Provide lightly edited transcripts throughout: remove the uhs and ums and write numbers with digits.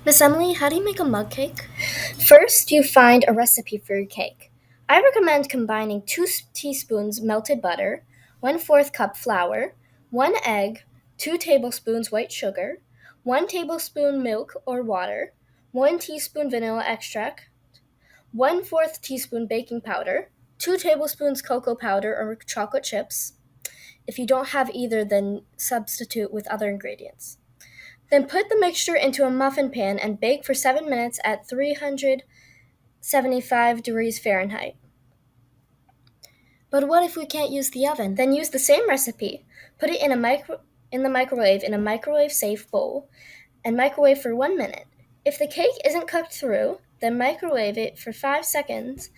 Miss Emily, how do you make a mug cake? First, you find a recipe for your cake. I recommend combining 2 teaspoons melted butter, 1/4 cup flour, 1 egg, 2 tablespoons white sugar, 1 tablespoon milk or water, 1 teaspoon vanilla extract, 1/4 teaspoon baking powder, 2 tablespoons cocoa powder or chocolate chips. If you don't have either, then substitute with other ingredients. Then put the mixture into a muffin pan and bake for 7 minutes at 375 degrees Fahrenheit. But what if we can't use the oven? Then use the same recipe. Put it in the microwave in a microwave safe bowl and microwave for 1 minute. If the cake isn't cooked through, then microwave it for 5 seconds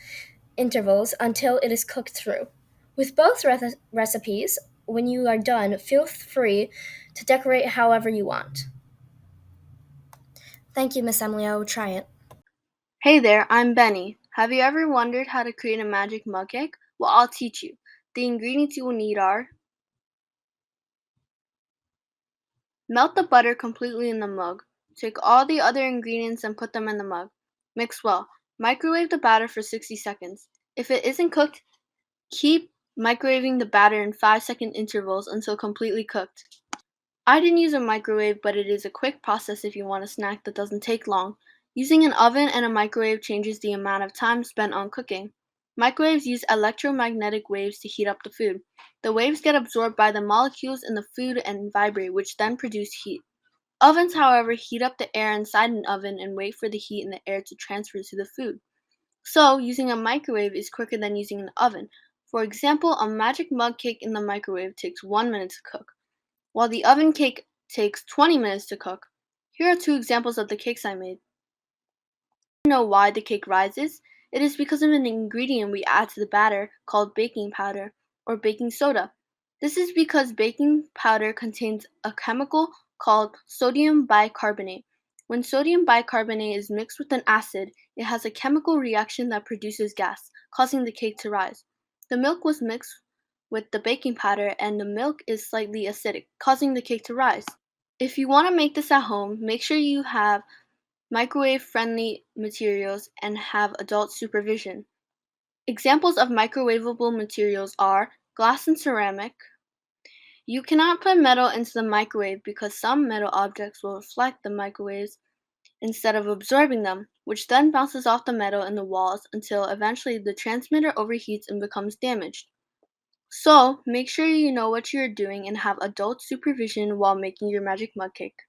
intervals until it is cooked through. With both recipes, when you are done, feel free to decorate however you want. Thank you, Miss Emily. I will try it. Hey there, I'm Benny. Have you ever wondered how to create a magic mug cake? Well, I'll teach you. The ingredients you will need are: melt the butter completely in the mug. Take all the other ingredients and put them in the mug. Mix well. Microwave the batter for 60 seconds. If it isn't cooked, keep microwaving the batter in 5-second intervals until completely cooked. I didn't use a microwave, but it is a quick process if you want a snack that doesn't take long. Using an oven and a microwave changes the amount of time spent on cooking. Microwaves use electromagnetic waves to heat up the food. The waves get absorbed by the molecules in the food and vibrate, which then produce heat. Ovens, however, heat up the air inside an oven and wait for the heat in the air to transfer to the food. So, using a microwave is quicker than using an oven. For example, a magic mug cake in the microwave takes 1 minute to cook, while the oven cake takes 20 minutes to cook. Here are 2 examples of the cakes I made. To know why the cake rises? It is because of an ingredient we add to the batter called baking powder or baking soda. This is because baking powder contains a chemical called sodium bicarbonate. When sodium bicarbonate is mixed with an acid, it has a chemical reaction that produces gas, causing the cake to rise. The milk was mixed with the baking powder and the milk is slightly acidic, causing the cake to rise. If you want to make this at home, make sure you have microwave-friendly materials and have adult supervision. Examples of microwavable materials are glass and ceramic. You cannot put metal into the microwave because some metal objects will reflect the microwaves instead of absorbing them, which then bounces off the metal in the walls until eventually the transmitter overheats and becomes damaged. So, make sure you know what you're doing and have adult supervision while making your magic mug cake.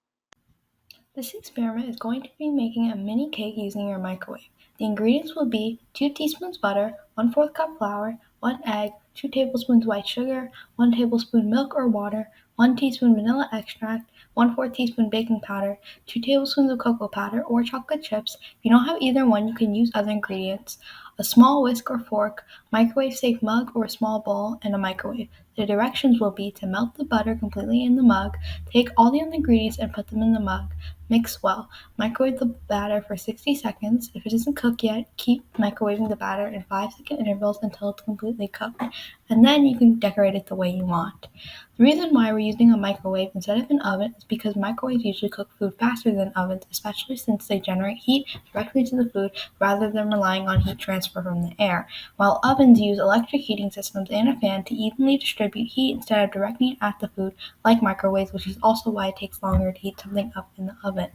This experiment is going to be making a mini cake using your microwave. The ingredients will be 2 teaspoons butter, 1/4 cup flour, 1 egg, 2 tablespoons white sugar, 1 tablespoon milk or water, 1 teaspoon vanilla extract, 1/4 teaspoon baking powder, 2 tablespoons of cocoa powder or chocolate chips. If you don't have either one, you can use other ingredients. A small whisk or fork, microwave-safe mug or a small bowl, and a microwave. The directions will be to melt the butter completely in the mug, take all the other ingredients and put them in the mug. Mix well. Microwave the batter for 60 seconds. If it isn't cooked yet, keep microwaving the batter in 5-second intervals until it's completely cooked, and then you can decorate it the way you want. The reason why we're using a microwave instead of an oven is because microwaves usually cook food faster than ovens, especially since they generate heat directly to the food rather than relying on heat transfer from the air, while ovens use electric heating systems and a fan to evenly distribute heat instead of directing it at the food like microwaves, which is also why it takes longer to heat something up in the oven.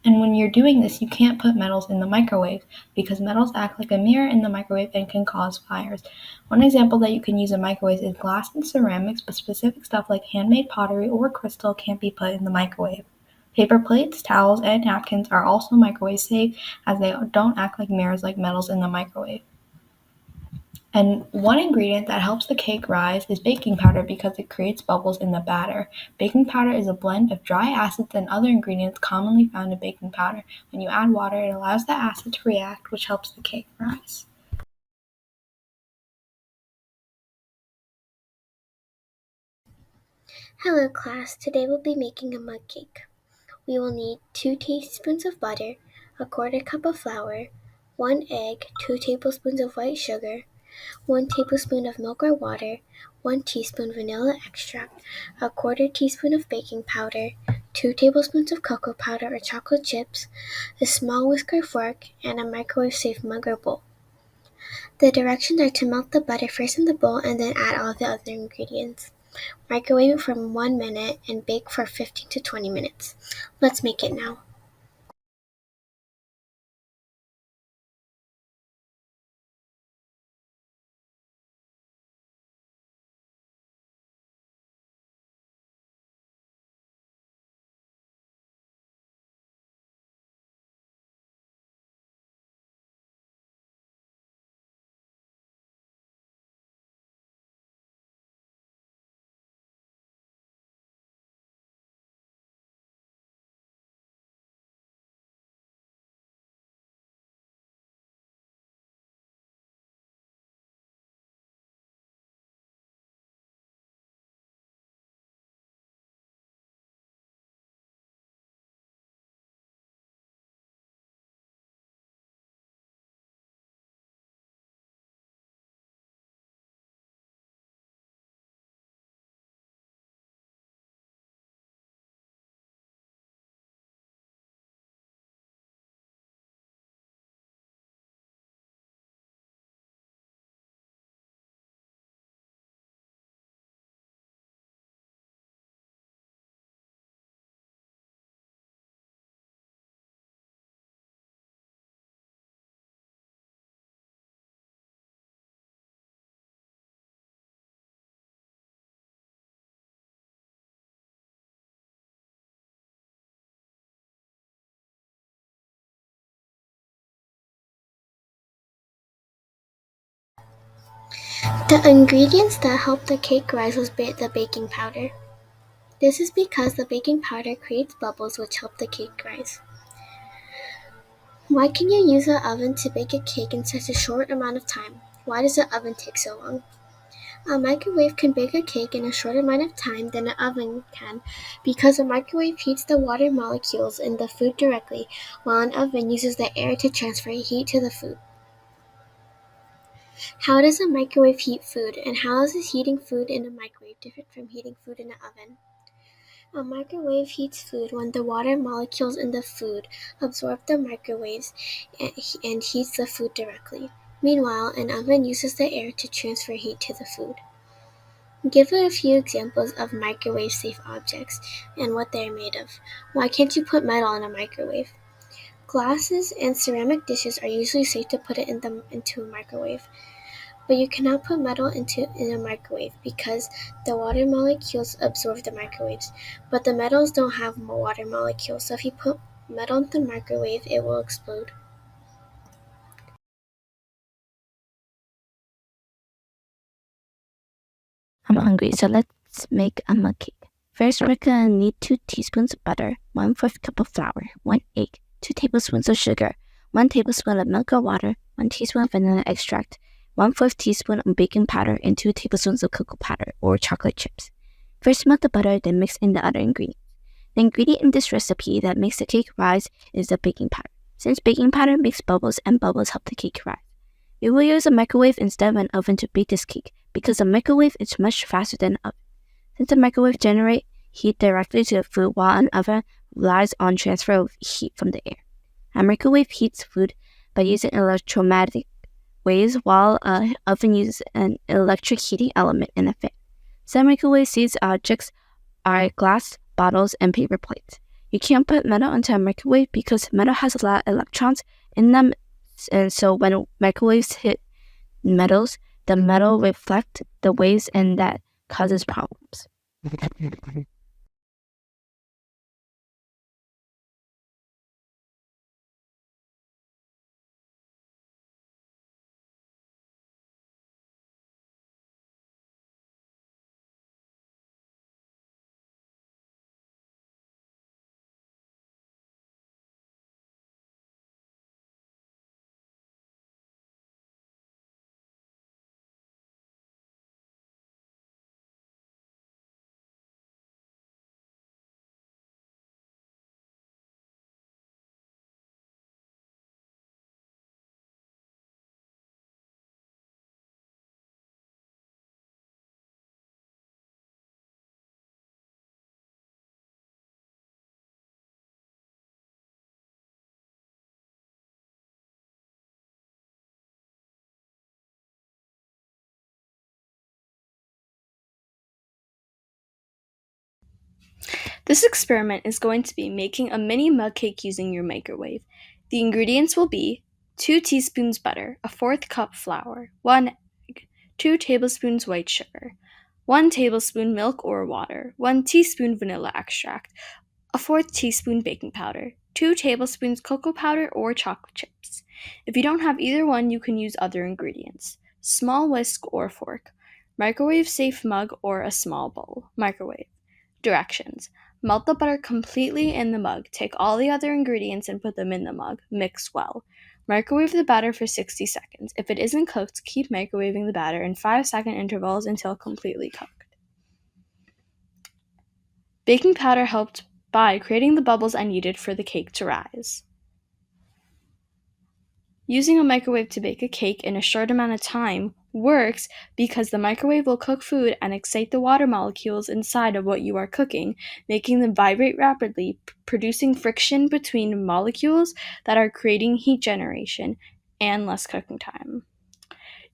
And when you're doing this, you can't put metals in the microwave because metals act like a mirror in the microwave and can cause fires. One example that you can use in microwaves is glass and ceramics, but specific stuff like handmade pottery or crystal can't be put in the microwave. Paper plates, towels, and napkins are also microwave safe as they don't act like mirrors like metals in the microwave. And one ingredient that helps the cake rise is baking powder because it creates bubbles in the batter. Baking powder is a blend of dry acids and other ingredients commonly found in baking powder. When you add water, it allows the acid to react, which helps the cake rise. Hello class, today we'll be making a mug cake. We will need 2 teaspoons of butter, a quarter cup of flour, 1 egg, 2 tablespoons of white sugar, 1 tablespoon of milk or water, 1 teaspoon vanilla extract, a quarter teaspoon of baking powder, 2 tablespoons of cocoa powder or chocolate chips, a small whisk or fork, and a microwave-safe mug or bowl. The directions are to melt the butter first in the bowl and then add all the other ingredients. Microwave it for 1 minute and bake for 15 to 20 minutes. Let's make it now. The ingredients that help the cake rise was the baking powder. This is because the baking powder creates bubbles which help the cake rise. Why can you use an oven to bake a cake in such a short amount of time? Why does the oven take so long? A microwave can bake a cake in a shorter amount of time than an oven can because a microwave heats the water molecules in the food directly, while an oven uses the air to transfer heat to the food. How does a microwave heat food, and how is heating food in a microwave different from heating food in an oven? A microwave heats food when the water molecules in the food absorb the microwaves and heats the food directly. Meanwhile, an oven uses the air to transfer heat to the food. Give a few examples of microwave-safe objects and what they are made of. Why can't you put metal in a microwave? Glasses and ceramic dishes are usually safe to put into a microwave. But you cannot put metal in a microwave because the water molecules absorb the microwaves. But the metals don't have water molecules, so if you put metal in the microwave, it will explode. I'm hungry, so let's make a mug cake. First, we're gonna need 2 teaspoons of butter, 1/4 cup of flour, 1 egg, 2 tablespoons of sugar, 1 tablespoon of milk or water, 1 teaspoon of vanilla extract, 1/4 teaspoon of baking powder, and 2 tablespoons of cocoa powder or chocolate chips. First, melt the butter, then mix in the other ingredients. The ingredient in this recipe that makes the cake rise is the baking powder, since baking powder makes bubbles and bubbles help the cake rise. We will use a microwave instead of an oven to bake this cake because a microwave is much faster than an oven. Since the microwave generates heat directly to the food while an oven relies on transfer of heat from the air. A microwave heats food by using electromagnetic waves while an oven uses an electric heating element and a fan. Some microwave seeds objects are glass, bottles, and paper plates. You can't put metal into a microwave because metal has a lot of electrons in them, and so when microwaves hit metals, the metal reflects the waves and that causes problems. This experiment is going to be making a mini mug cake using your microwave. The ingredients will be 2 teaspoons butter, a 1/4 cup flour, 1 egg, 2 tablespoons white sugar, 1 tablespoon milk or water, 1 teaspoon vanilla extract, a 1/4 teaspoon baking powder, 2 tablespoons cocoa powder or chocolate chips. If you don't have either one, you can use other ingredients. Small whisk or fork, microwave safe mug or a small bowl. Microwave. Directions. Melt the butter completely in the mug. Take all the other ingredients and put them in the mug. Mix well. Microwave the batter for 60 seconds. If it isn't cooked, keep microwaving the batter in 5-second intervals until completely cooked. Baking powder helped by creating the bubbles I needed for the cake to rise. Using a microwave to bake a cake in a short amount of time works because the microwave will cook food and excite the water molecules inside of what you are cooking, making them vibrate rapidly, producing friction between molecules that are creating heat generation and less cooking time.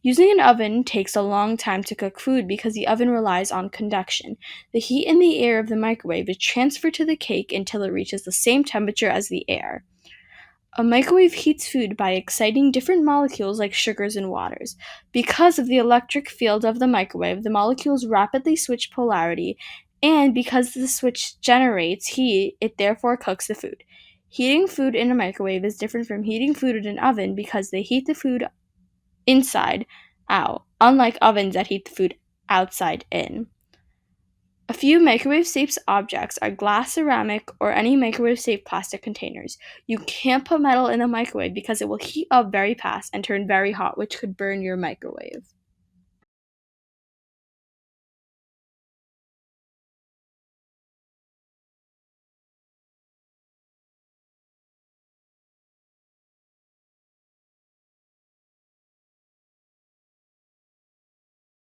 Using an oven takes a long time to cook food because the oven relies on conduction. The heat in the air of the microwave is transferred to the cake until it reaches the same temperature as the air. A microwave heats food by exciting different molecules like sugars and waters. Because of the electric field of the microwave, the molecules rapidly switch polarity, and because the switch generates heat, it therefore cooks the food. Heating food in a microwave is different from heating food in an oven because they heat the food inside out, unlike ovens that heat the food outside in. A few microwave-safe objects are glass, ceramic, or any microwave-safe plastic containers. You can't put metal in the microwave because it will heat up very fast and turn very hot, which could burn your microwave.